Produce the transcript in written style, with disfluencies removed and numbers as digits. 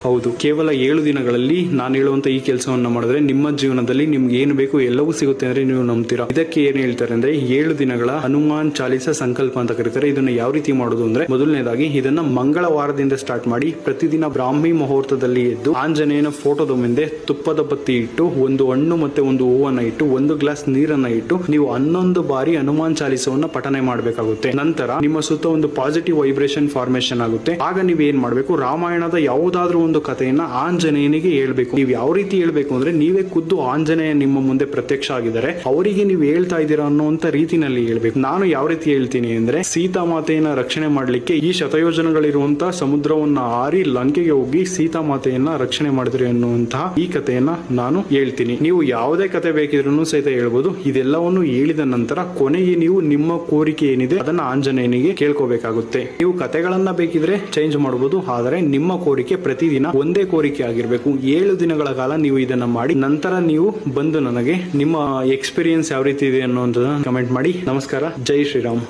ಹೌದು, ಕೇವಲ 7 ದಿನಗಳಲ್ಲಿ ನಾನು ಹೇಳುವಂತ ಈ ಕೆಲಸವನ್ನ ಮಾಡಿದ್ರೆ ನಿಮ್ಮ ಜೀವನದಲ್ಲಿ ನಿಮ್ಗೆ ಏನು ಬೇಕು ಎಲ್ಲವೂ ಸಿಗುತ್ತೆ ಅಂದ್ರೆ ನೀವು ನಂಬ್ತೀರಾ. ಇದಕ್ಕೆ ಏನ್ ಹೇಳ್ತಾರೆ ಅಂದ್ರೆ 7 ದಿನಗಳ ಹನುಮಾನ್ ಚಾಲಿಸ ಸಂಕಲ್ಪ ಅಂತ ಕರೀತಾರೆ. ಇದನ್ನ ಯಾವ ರೀತಿ ಮಾಡೋದು ಅಂದ್ರೆ, ಮೊದಲನೇದಾಗಿ ಇದನ್ನ ಮಂಗಳವಾರದಿಂದ ಸ್ಟಾರ್ಟ್ ಮಾಡಿ ಪ್ರತಿದಿನ ಬ್ರಾಹ್ಮಿ ಮುಹೂರ್ತದಲ್ಲಿ ಎದ್ದು ಆಂಜನೇಯನ ಫೋಟೋದ ಮುಂದೆ ತುಪ್ಪದ ಬತ್ತಿ ಇಟ್ಟು ಒಂದು ಹಣ್ಣು ಮತ್ತೆ ಒಂದು ಹೂವನ್ನ ಇಟ್ಟು ಒಂದು ಗ್ಲಾಸ್ ನೀರನ್ನ ಇಟ್ಟು ನೀವು 11 ಬಾರಿ ಹನುಮಾನ್ ಚಾಲಿಸವನ್ನ ಪಠನೆ ಮಾಡಬೇಕಾಗುತ್ತೆ. ನಂತರ ನಿಮ್ಮ ಸುತ್ತ ಒಂದು ಪಾಸಿಟಿವ್ ವೈಬ್ರೇಷನ್ ಫಾರ್ಮೇಶನ್ ಆಗುತ್ತೆ. ಆಗ ನೀವು ಏನ್ ಮಾಡಬೇಕು, ರಾಮಾಯಣದ ಯಾವುದಾದ್ರೂ ಒಂದು ಕಥೆಯನ್ನ ಆಂಜನೇಯನಿಗೆ ಹೇಳ್ಬೇಕು. ನೀವು ಯಾವ ರೀತಿ ಹೇಳ್ಬೇಕು ಅಂದ್ರೆ, ನೀವೇ ಖುದ್ದು ಆಂಜನೇಯ ನಿಮ್ಮ ಮುಂದೆ ಪ್ರತ್ಯಕ್ಷ ಆಗಿದ್ದಾರೆ, ಅವರಿಗೆ ನೀವು ಹೇಳ್ತಾ ಇದ್ದೀರಾ ಅನ್ನುವಂತ ರೀತಿನಲ್ಲಿ ಹೇಳ್ಬೇಕು. ನಾನು ಯಾವ ರೀತಿ ಹೇಳ್ತೀನಿ ಅಂದ್ರೆ, ಸೀತಾಮಾತೆಯನ್ನ ರಕ್ಷಣೆ ಮಾಡ್ಲಿಕ್ಕೆ ಈ ಶತಯೋಜನಗಳಿರುವಂತ ಸಮುದ್ರವನ್ನ ಹಾರಿ ಲಂಕೆಗೆ ಹೋಗಿ ಸೀತಾಮಾತೆಯನ್ನ ರಕ್ಷಣೆ ಮಾಡಿದ್ರಿ ಅನ್ನುವಂತಹ ಈ ಕಥೆಯನ್ನ ನಾನು ಹೇಳ್ತೀನಿ. ನೀವು ಯಾವುದೇ ಕತೆ ಬೇಕಿದ್ರೂ ಸಹಿತ ಹೇಳ್ಬೋದು. ಇದೆಲ್ಲವನ್ನು ಹೇಳಿದ ನಂತರ ಕೊನೆಗೆ ನೀವು ನಿಮ್ಮ ಕೋರಿಕೆ ಏನಿದೆ ಅದನ್ನ ಆಂಜನೇಯನಿಗೆ ಕೇಳ್ಕೋಬೇಕಾಗುತ್ತೆ. ನೀವು ಕತೆಗಳನ್ನ ಬೇಕಿದ್ರೆ ಚೇಂಜ್ ಮಾಡಬಹುದು, ಆದರೆ ನಿಮ್ಮ ಕೋರಿಕೆ ಪ್ರತಿದಿನ ಒಂದೇ ಕೋರಿಕೆ ಆಗಿರ್ಬೇಕು. 7 ದಿನಗಳ ಕಾಲ ನೀವು ಇದನ್ನ ಮಾಡಿ ನಂತರ ನೀವು ಬಂದು ನನಗೆ ನಿಮ್ಮ ಎಕ್ಸ್ಪೀರಿಯನ್ಸ್ ಯಾವ ರೀತಿ ಇದೆ ಅನ್ನುವಂಥದ್ದನ್ನ ಕಮೆಂಟ್ ಮಾಡಿ. ನಮಸ್ಕಾರ, ಜೈ ಶ್ರೀರಾಮ್.